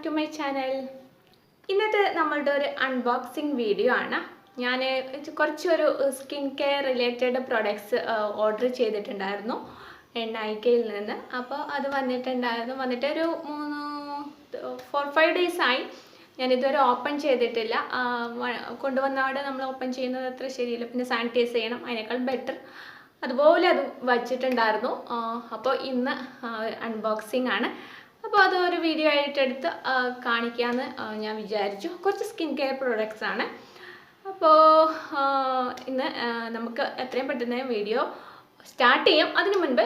to my channel. ഇന്നത്തെ നമ്മളുടെ ഒരു അൺബോക്സിംഗ് വീഡിയോ ആണ്. ഞാൻ കുറച്ചൊരു skin care related products order ചെയ്തിട്ടുണ്ടായിരുന്നു നൈക്കയിൽ നിന്ന്. അപ്പോൾ അത് വന്നിട്ട് ഒരു 4-5 ഡേയ്സ് ആയി. ഞാനിതുവരെ ഓപ്പൺ ചെയ്തിട്ടില്ല. കൊണ്ടുവന്ന അവിടെ നമ്മൾ ഓപ്പൺ ചെയ്യുന്നത് അത്ര ശരിയില്ല, പിന്നെ സാനിറ്റൈസ് ചെയ്യണം, അതിനേക്കാൾ ബെറ്റർ അതുപോലെ അത് വച്ചിട്ടുണ്ടായിരുന്നു. അപ്പോൾ ഇന്ന് അൺബോക്സിംഗ് ആണ്. അപ്പോൾ അതൊരു വീഡിയോ ആയിട്ട് എടുത്ത് കാണിക്കാമെന്ന് ഞാൻ വിചാരിച്ചു. കുറച്ച് സ്കിൻ കെയർ പ്രോഡക്റ്റ്സ് ആണ്. അപ്പോൾ ഇന്ന് നമുക്ക് എത്രയും പെട്ടെന്ന് വീഡിയോ സ്റ്റാർട്ട് ചെയ്യാം. അതിനു മുൻപ്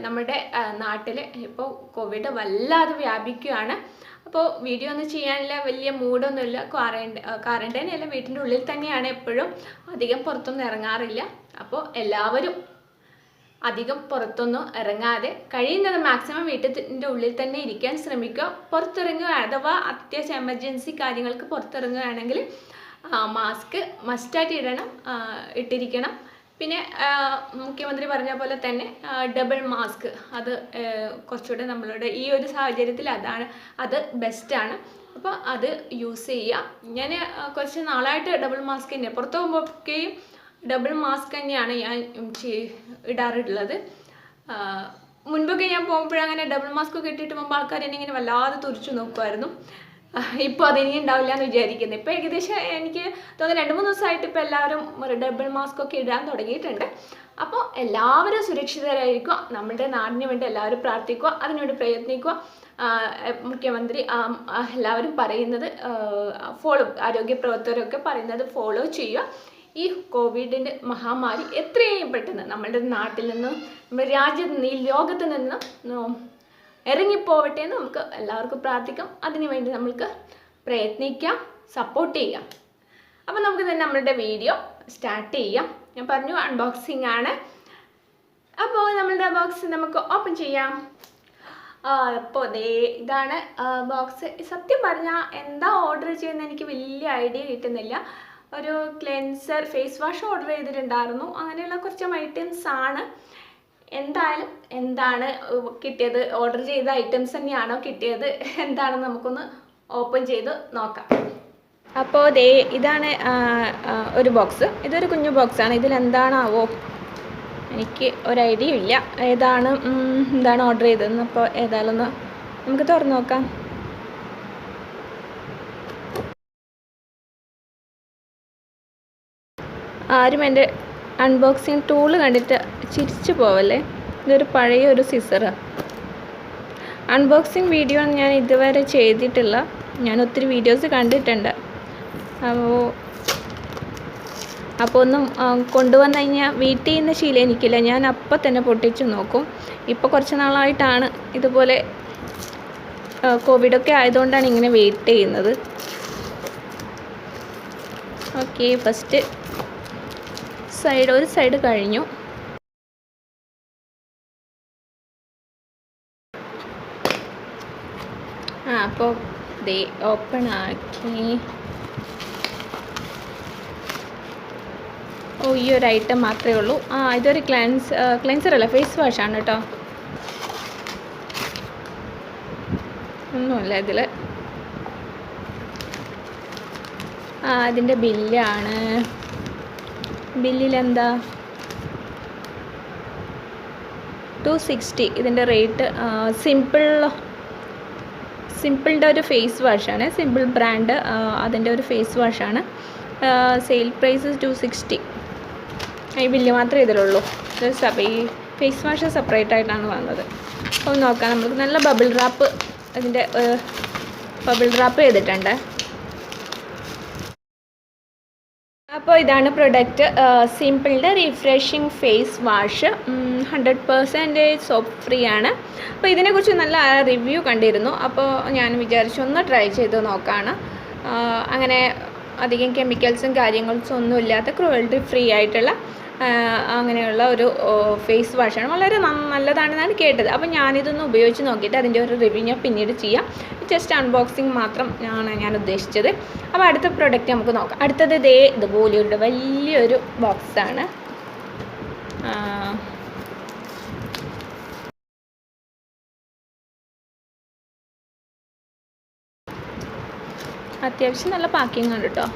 നമ്മുടെ നാട്ടിൽ ഇപ്പോൾ കോവിഡ് വല്ലാതെ വ്യാപിക്കുകയാണ്. അപ്പോൾ വീഡിയോ ഒന്നും ചെയ്യാനില്ല, വലിയ മൂഡൊന്നുമില്ല. ക്വാറന്റൈൻ അല്ല, വീട്ടിൻ്റെ ഉള്ളിൽ തന്നെയാണ് എപ്പോഴും, അധികം പുറത്തൊന്നും ഇറങ്ങാറില്ല. അപ്പോൾ എല്ലാവരും അധികം പുറത്തൊന്നും ഇറങ്ങാതെ കഴിയുന്നത് മാക്സിമം വീട്ടിൻ്റെ ഉള്ളിൽ തന്നെ ഇരിക്കാൻ ശ്രമിക്കുക. പുറത്തിറങ്ങുക അഥവാ അത്യാവശ്യം എമർജൻസി കാര്യങ്ങൾക്ക് പുറത്തിറങ്ങുകയാണെങ്കിൽ മാസ്ക് മസ്റ്റായിട്ട് ഇട്ടിരിക്കണം. പിന്നെ മുഖ്യമന്ത്രി പറഞ്ഞ പോലെ തന്നെ ഡബിൾ മാസ്ക്, അത് കുറച്ചുകൂടെ നമ്മളുടെ ഈ ഒരു സാഹചര്യത്തിൽ അത് ബെസ്റ്റാണ്. അപ്പോൾ അത് യൂസ് ചെയ്യുക. ഞാൻ കുറച്ച് നാളായിട്ട് ഡബിൾ മാസ്ക് തന്നെ, പുറത്ത് പോകുമ്പോഴൊക്കെയും ഡബിൾ മാസ്ക് തന്നെയാണ് ഞാൻ ഇടാറുള്ളത്. മുൻപൊക്കെ ഞാൻ പോകുമ്പോഴങ്ങനെ ഡബിൾ മാസ്ക് ഒക്കെ ഇട്ടിട്ട് പോകുമ്പോൾ ആൾക്കാർ എന്നെ ഇങ്ങനെ വല്ലാതെ തുറിച്ചു നോക്കുമായിരുന്നു. ഇപ്പോൾ അതിനി ഉണ്ടാവില്ല എന്ന് വിചാരിക്കുന്നു. ഇപ്പോൾ ഏകദേശം എനിക്ക് തോന്നുന്നു 2-3 ദിവസമായിട്ട് ഇപ്പോൾ എല്ലാവരും ഡബിൾ മാസ്ക് ഒക്കെ ഇടാൻ തുടങ്ങിയിട്ടുണ്ട്. അപ്പോൾ എല്ലാവരും സുരക്ഷിതരായിരിക്കുക. നമ്മുടെ നാടിന് വേണ്ടി എല്ലാവരും പ്രാർത്ഥിക്കുക, അതിനുവേണ്ടി പ്രയത്നിക്കുക. മുഖ്യമന്ത്രി എല്ലാവരും പറയുന്നത് ആരോഗ്യ പ്രവർത്തകരൊക്കെ പറയുന്നത് ഫോളോ ചെയ്യുക. ഈ കോവിഡിൻ്റെ മഹാമാരി എത്രയും പെട്ടെന്ന് നമ്മളുടെ നാട്ടിൽ നിന്നും, നമ്മുടെ രാജ്യത്ത് നിന്ന്, ഈ ലോകത്ത് നിന്നും ഇറങ്ങിപ്പോവട്ടെ എന്ന് നമുക്ക് എല്ലാവർക്കും പ്രാർത്ഥിക്കാം. അതിനുവേണ്ടി നമ്മൾക്ക് പ്രയത്നിക്കാം, സപ്പോർട്ട് ചെയ്യാം. അപ്പോൾ നമുക്ക് തന്നെ നമ്മളുടെ വീഡിയോ സ്റ്റാർട്ട് ചെയ്യാം. ഞാൻ പറഞ്ഞു അൺബോക്സിംഗ് ആണ്. അപ്പോൾ നമ്മളുടെ ബോക്സ് നമുക്ക് ഓപ്പൺ ചെയ്യാം. അപ്പോൾ ഇതാണ് ബോക്സ്. സത്യം പറഞ്ഞാൽ എന്താ ഓർഡർ ചെയ്യുന്നത് എനിക്ക് വലിയ ഐഡിയ കിട്ടുന്നില്ല. ഒരു ക്ലെൻസർ, ഫേസ് വാഷ് ഓർഡർ ചെയ്തിട്ടുണ്ടായിരുന്നു. അങ്ങനെയുള്ള കുറച്ച് ഐറ്റംസ് ആണ്. എന്തായാലും എന്താണ് കിട്ടിയത്, ഓർഡർ ചെയ്ത ഐറ്റംസ് തന്നെയാണോ കിട്ടിയത്, എന്താണെന്ന് നമുക്കൊന്ന് ഓപ്പൺ ചെയ്ത് നോക്കാം. അപ്പോൾ ഇതാണ് ഒരു ബോക്സ്. ഇതൊരു കുഞ്ഞു ബോക്സാണ്. ഇതിലെന്താണാവോ എനിക്ക് ഒരു ഐഡിയ ഇല്ല എന്താണ് ഓർഡർ ചെയ്തതെന്ന്. അപ്പോൾ ഏതായാലും നമുക്ക് തുറന്നു നോക്കാം. ആരും എൻ്റെ അൺബോക്സിങ് ടൂള് കണ്ടിട്ട് ചിരിച്ചു പോവല്ലേ. ഇതൊരു പഴയൊരു സിസറാണ്. അൺബോക്സിങ് വീഡിയോ ഞാൻ ഇതുവരെ ചെയ്തിട്ടില്ല. ഞാൻ ഒത്തിരി വീഡിയോസ് കണ്ടിട്ടുണ്ട്. അപ്പോൾ ഒന്നും കൊണ്ടുവന്നു കഴിഞ്ഞാൽ വീട്ടിൽ നിന്ന് ശീലം എനിക്കില്ല. ഞാൻ അപ്പം തന്നെ പൊട്ടിച്ച് നോക്കും. ഇപ്പോൾ കുറച്ച് നാളായിട്ടാണ് ഇതുപോലെ, കോവിഡൊക്കെ ആയതുകൊണ്ടാണ് ഇങ്ങനെ വെയിറ്റ് ചെയ്യുന്നത്. ഓക്കെ, ഫസ്റ്റ് ഒരു സൈഡ് കഴിഞ്ഞു. അപ്പോൾ ഓപ്പൺ ആക്കി. ഈ ഒരു ഐറ്റം മാത്രമേ ഉള്ളൂ. ഇതൊരു ക്ലെൻസർ അല്ല, ഫേസ് വാഷാണ് കേട്ടോ. ഒന്നുമില്ല ഇതിൽ. അതിൻ്റെ ബില്ലാണ്. ബില്ലിലെന്താ 260 ഇതിൻ്റെ റേറ്റ്. സിമ്പിളിൻ്റെ ഒരു ഫേസ് വാഷാണ്, സിമ്പിൾ ബ്രാൻഡ്, അതിൻ്റെ ഒരു ഫേസ് വാഷാണ്. Sale price 260. ഈ ബില്ല് മാത്രമേ ഇതിലുള്ളൂ. ഈ ഫേസ് വാഷ് സെപ്പറേറ്റ് ആയിട്ടാണ് വന്നത്. അപ്പോൾ നോക്കാം. നമുക്ക് നല്ല ബബിൾ റാപ്പ് ചെയ്തിട്ടുണ്ട്. അപ്പോൾ ഇതാണ് പ്രൊഡക്റ്റ്. സിമ്പിളിൻ്റെ refreshing face wash, 100% soap free ആണ്. അപ്പോൾ ഇതിനെക്കുറിച്ച് നല്ല റിവ്യൂ കണ്ടിരുന്നു. അപ്പോൾ ഞാൻ വിചാരിച്ചു ഒന്ന് ട്രൈ ചെയ്ത് നോക്കാണ്. അങ്ങനെ അധികം കെമിക്കൽസും കാര്യങ്ങൾസും ഒന്നും ഇല്ലാത്ത, ക്രൂവൽറ്റി ഫ്രീ ആയിട്ടുള്ള അങ്ങനെയുള്ള ഒരു ഫേസ് വാഷാണ്. വളരെ നല്ലതാണെന്നാണ് കേട്ടത്. അപ്പോൾ ഞാനിതൊന്ന് ഉപയോഗിച്ച് നോക്കിയിട്ട് അതിൻ്റെ ഒരു റിവ്യൂ ഞാൻ പിന്നീട് ചെയ്യാം. ജസ്റ്റ് അൺബോക്സിങ് മാത്രം ഞാൻ ഉദ്ദേശിച്ചത്. അപ്പോൾ അടുത്ത പ്രൊഡക്റ്റ് നമുക്ക് നോക്കാം. അടുത്തത് ഇതുപോലെയുള്ള വലിയൊരു ബോക്സാണ്. അത്യാവശ്യം നല്ല പാക്കിംഗ് ഉണ്ട് കേട്ടോ.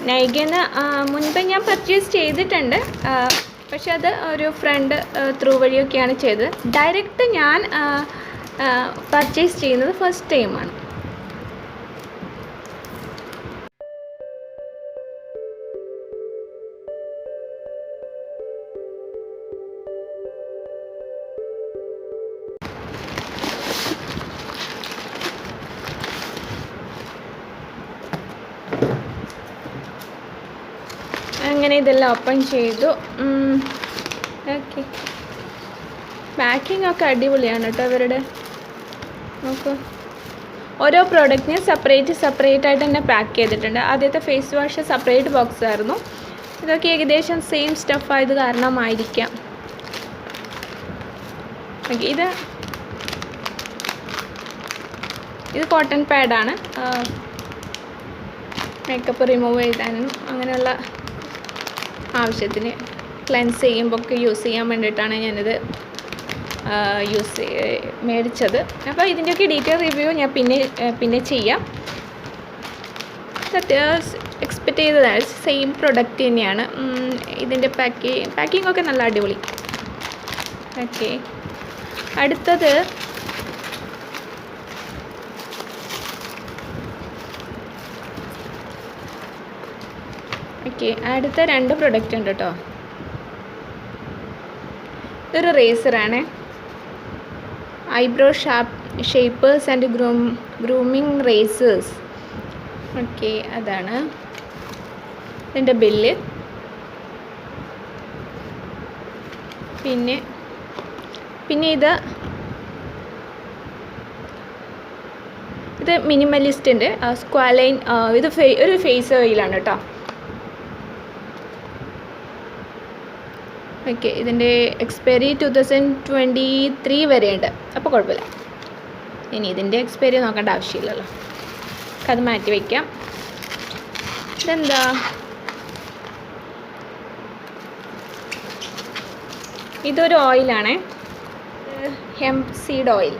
നൈകേന്ന് മുൻപ് ഞാൻ പർച്ചേസ് ചെയ്തിട്ടുണ്ട്, പക്ഷെ അത് ഒരു ഫ്രണ്ട് ത്രൂ വഴിയൊക്കെയാണ് ചെയ്തത്. ഡയറക്റ്റ് ഞാൻ പർച്ചേസ് ചെയ്യുന്നത് ഫസ്റ്റ് ടൈമാണ്. അങ്ങനെ ഇതെല്ലാം ഓപ്പൺ ചെയ്തു. ഓക്കെ, പാക്കിംഗ് ഒക്കെ അടിപൊളിയാണ് കേട്ടോ ഇവരുടെ. നോക്കൂ, ഓരോ പ്രോഡക്റ്റിനെ സെപ്പറേറ്റ് ആയിട്ട് തന്നെ പാക്ക് ചെയ്തിട്ടുണ്ട്. ആദ്യത്തെ ഫേസ് വാഷ് സെപ്പറേറ്റ് ബോക്സ് ആയിരുന്നു. ഇതൊക്കെ ഏകദേശം സെയിം സ്റ്റഫ് ആയത് കാരണമായിരിക്കാം. ഓക്കെ, ഇത് കോട്ടൺ പാഡാണ്. മേക്കപ്പ് റിമൂവ് ചെയ്താനും അങ്ങനെയുള്ള ആവശ്യത്തിന് ക്ലെൻസ് ചെയ്യുമ്പോൾ ഒക്കെ യൂസ് ചെയ്യാൻ വേണ്ടിയിട്ടാണ് ഞാനിത് മേടിച്ചത്. അപ്പോൾ ഇതിൻ്റെയൊക്കെ ഡീറ്റെയിൽ റിവ്യൂ ഞാൻ പിന്നെ ചെയ്യാം. എക്സ്പെക്റ്റ് ചെയ്തതാണ്, സെയിം പ്രൊഡക്റ്റ് തന്നെയാണ്. ഇതിൻ്റെ പാക്കിംഗ് ഒക്കെ നല്ല അടിപൊളി. ഓക്കെ, അടുത്തത് അടുത്ത 2 പ്രൊഡക്റ്റ് ഉണ്ട് കേട്ടോ. ഇതൊരു റേസറാണ്, eyebrow shapers and grooming razors. Okay, അതാണ് ഇതിൻ്റെ ബില്ല്. പിന്നെ ഇത് മിനിമലിസ്റ്റിൻ്റെ സ്ക്വാലൈൻ. ഇത് ഒരു ഫേസ് ഓയിലാണ് കേട്ടോ. ഓക്കെ, ഇതിൻ്റെ എക്സ്പയറി 2023 വരെയുണ്ട്, അപ്പോൾ കുഴപ്പമില്ല. ഇനി ഇതിൻ്റെ എക്സ്പയറി നോക്കേണ്ട ആവശ്യമില്ലല്ലോ, അത് മാറ്റി വയ്ക്കാം. ഇതെന്താ, ഇതൊരു ഓയിലാണ്, ഹെംപ് സീഡ് ഓയിൽ.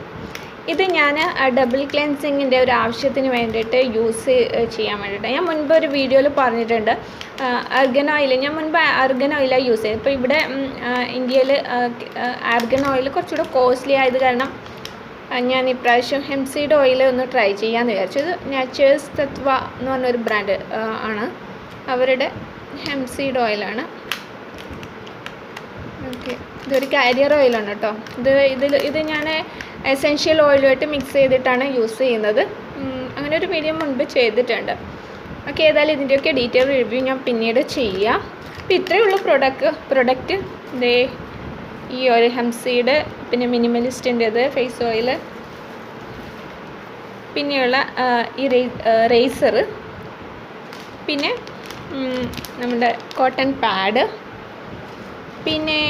ഇത് ഞാൻ ഡബിൾ ക്ലെൻസിങ്ങിൻ്റെ ഒരു ആവശ്യത്തിന് വേണ്ടിയിട്ട് യൂസ് ചെയ്യാൻ വേണ്ടിയിട്ട് ഞാൻ മുൻപ് ഒരു വീഡിയോയിൽ പറഞ്ഞിട്ടുണ്ട്. ആർഗൻ ഓയിൽ ഞാൻ മുൻപ് ആർഗൻ ഓയിലാണ് യൂസ് ചെയ്തത്. ഇപ്പോൾ ഇവിടെ ഇന്ത്യയിൽ ആർഗൻ ഓയിൽ കുറച്ചുകൂടെ കോസ്റ്റ്ലി ആയത് കാരണം ഞാൻ ഇപ്രാവശ്യം ഹെംപ് സീഡ് ഓയിൽ ഒന്ന് ട്രൈ ചെയ്യാമെന്ന് വിചാരിച്ചു. ഇത് നാച്ചുറൽസ് തത്വ എന്ന് പറഞ്ഞൊരു ബ്രാൻഡ് ആണ്, അവരുടെ ഹെംപ് സീഡ് ഓയിലാണ്. ഓക്കെ, ഇതൊരു കാരിയർ ഓയിലാണ് കേട്ടോ. ഇത് ഞാൻ എസെൻഷ്യൽ ഓയിലുമായിട്ട് മിക്സ് ചെയ്തിട്ടാണ് യൂസ് ചെയ്യുന്നത്. അങ്ങനെ ഒരു വീഡിയോ മുൻപ് ചെയ്തിട്ടുണ്ട്. ഓക്കെ, ഏതായാലും ഇതിൻ്റെയൊക്കെ ഡീറ്റെയിൽ റിവ്യൂ ഞാൻ പിന്നീട് ചെയ്യാം. അപ്പോൾ ഇത്രയേ ഉള്ളൂ പ്രൊഡക്റ്റ്. ഇതേ ഈ ഒരു ഹെംപ് സീഡ്, പിന്നെ മിനിമലിസ്റ്റിൻ്റേത് ഫേസ് ഓയിൽ, പിന്നെയുള്ള ഈ റേസർ, പിന്നെ നമ്മുടെ കോട്ടൺ പാഡ്, പിന്നെ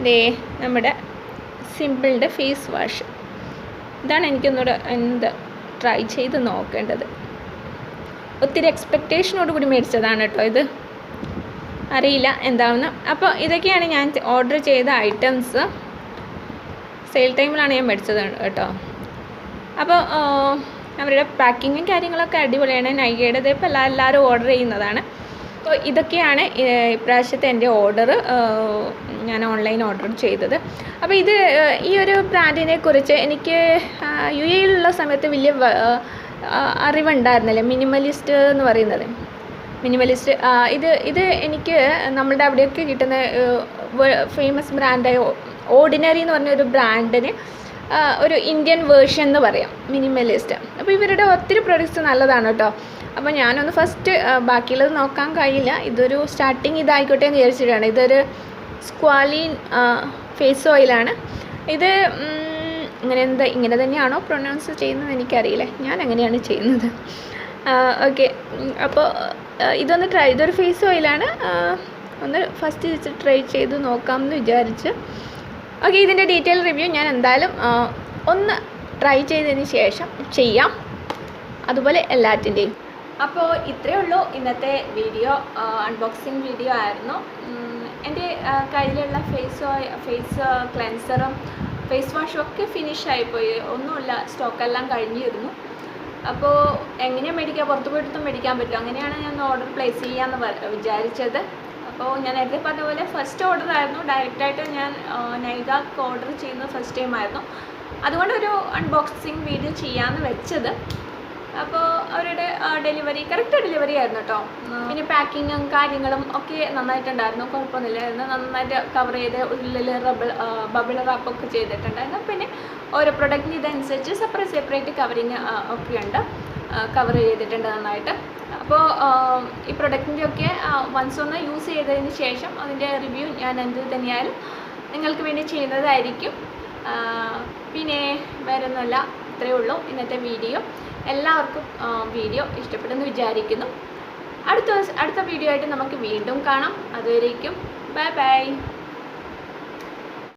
ദേ നമ്മുടെ സിമ്പിളിൻ്റെ ഫേസ് വാഷ്. ഇതാണ് എനിക്കൊന്നുകൂടെ ട്രൈ ചെയ്ത് നോക്കേണ്ടത്. ഒത്തിരി എക്സ്പെക്റ്റേഷനോട് കൂടി മേടിച്ചതാണ് കേട്ടോ ഇത്, അറിയില്ല എന്താവുന്ന. അപ്പോൾ ഇതൊക്കെയാണ് ഞാൻ ഓർഡർ ചെയ്ത ഐറ്റംസ്. സെയിൽ ടൈമിലാണ് ഞാൻ മേടിച്ചത് കേട്ടോ. അപ്പോൾ അവരുടെ പാക്കിങ്ങും കാര്യങ്ങളൊക്കെ അടിപൊളിയാണ്. നൈകയുടെ ഇപ്പോൾ എല്ലാവരും ഓർഡർ ചെയ്യുന്നതാണ്. അപ്പോൾ ഇതൊക്കെയാണ് ഇപ്രാവശ്യത്തെ എൻ്റെ ഓർഡർ, ഞാൻ ഓൺലൈൻ ഓർഡർ ചെയ്തത്. അപ്പോൾ ഈ ഒരു ബ്രാൻഡിനെ കുറിച്ച് എനിക്ക് UAE-യിലുള്ള സമയത്ത് വലിയ അറിവുണ്ടായിരുന്നില്ല. മിനിമലിസ്റ്റ് എന്ന് പറയുന്നത്, ഇത് എനിക്ക് നമ്മളുടെ അവിടെയൊക്കെ കിട്ടുന്ന ഫേമസ് ബ്രാൻഡായ ഓർഡിനറി എന്ന് പറഞ്ഞൊരു ബ്രാൻഡിന് ഒരു ഇന്ത്യൻ വേർഷൻ എന്ന് പറയാം, മിനിമലിസ്റ്റ്. അപ്പോൾ ഇവരുടെ ഒത്തിരി പ്രൊഡക്ട്സ് നല്ലതാണ് കേട്ടോ. അപ്പോൾ ഞാനൊന്ന് ഫസ്റ്റ് ബാക്കിയുള്ളത് നോക്കാൻ കഴിയില്ല, ഇതൊരു സ്റ്റാർട്ടിങ് ഇതായിക്കോട്ടെ എന്ന് വിചാരിച്ചിട്ടാണ്. ഇതൊരു സ്ക്വാലീൻ ഫേസ് ഓയിലാണ്. ഇത് ഇങ്ങനെ തന്നെയാണോ പ്രൊനൗൺസ് ചെയ്യുന്നത് എനിക്കറിയില്ല, ഞാൻ അങ്ങനെയാണ് ചെയ്യുന്നത്. ഓക്കെ, അപ്പോൾ ഇതൊരു ഫേസ് ഓയിലാണ്. ഒന്ന് ഫസ്റ്റ് ട്രൈ ചെയ്ത് നോക്കാമെന്ന് വിചാരിച്ച്. ഓക്കെ, ഇതിൻ്റെ ഡീറ്റെയിൽ റിവ്യൂ ഞാൻ എന്തായാലും ഒന്ന് ട്രൈ ചെയ്തതിന് ശേഷം ചെയ്യാം, അതുപോലെ എല്ലാറ്റിൻ്റെയും. അപ്പോൾ ഇത്രയേ ഉള്ളൂ ഇന്നത്തെ വീഡിയോ, അൺബോക്സിങ് വീഡിയോ ആയിരുന്നു. എൻ്റെ കയ്യിലുള്ള ഫേസ് ക്ലെൻസറും ഫേസ് വാഷൊക്കെ ഫിനിഷായിപ്പോയി, ഒന്നുമില്ല, സ്റ്റോക്കെല്ലാം കഴിഞ്ഞിരുന്നു. അപ്പോൾ എങ്ങനെയാണ് മേടിക്കുക, പുറത്ത് പോയിട്ടൊന്നും മേടിക്കാൻ പറ്റില്ല. അങ്ങനെയാണ് ഞാൻ ഓർഡർ പ്ലേസ് ചെയ്യാമെന്ന് വിചാരിച്ചത്. അപ്പോൾ ഞാൻ നേരത്തെ പറഞ്ഞ പോലെ ഫസ്റ്റ് ഓർഡർ ആയിരുന്നു, ഡയറക്റ്റായിട്ട് ഞാൻ നൈകാക്ക് ഓർഡർ ചെയ്യുന്നത് ഫസ്റ്റ് ടൈം ആയിരുന്നു. അതുകൊണ്ടൊരു അൺബോക്സിങ് വീഡിയോ ചെയ്യാമെന്ന് വെച്ചത്. അപ്പോൾ അവരുടെ ഡെലിവറി കറക്റ്റ് ഡെലിവറി ആയിരുന്നു കേട്ടോ. പിന്നെ പാക്കിങ്ങും കാര്യങ്ങളും ഒക്കെ നന്നായിട്ടുണ്ടായിരുന്നു, കുഴപ്പമൊന്നുമില്ലായിരുന്നു. നന്നായിട്ട് കവർ ചെയ്ത് ഉള്ളിൽ ബബിൾ റാപ്പൊക്കെ ചെയ്തിട്ടുണ്ടായിരുന്നു. പിന്നെ ഓരോ പ്രൊഡക്റ്റിന് ഇതനുസരിച്ച് സെപ്പറേറ്റ് കവറിങ് ഒക്കെ ഉണ്ട്, കവർ ചെയ്തിട്ടുണ്ട് നന്നായിട്ട്. അപ്പോൾ ഈ പ്രൊഡക്റ്റിൻ്റെ ഒക്കെ വൺസ് ഒന്ന് യൂസ് ചെയ്തതിന് ശേഷം അതിൻ്റെ റിവ്യൂ ഞാൻ എന്ത് തന്നെയായാലും നിങ്ങൾക്ക് വേണ്ടി ചെയ്യുന്നതായിരിക്കും. പിന്നെ വേറെ ഒന്നുമല്ല, ഇത്രയേ ഉള്ളൂ ഇന്നത്തെ വീഡിയോ. എല്ലാവർക്കും വീഡിയോ ഇഷ്ടപ്പെടുമെന്ന് വിചാരിക്കുന്നു. അടുത്ത വീഡിയോ ആയിട്ട് നമുക്ക് വീണ്ടും കാണാം. അതുവരേക്കും ബൈ ബൈ.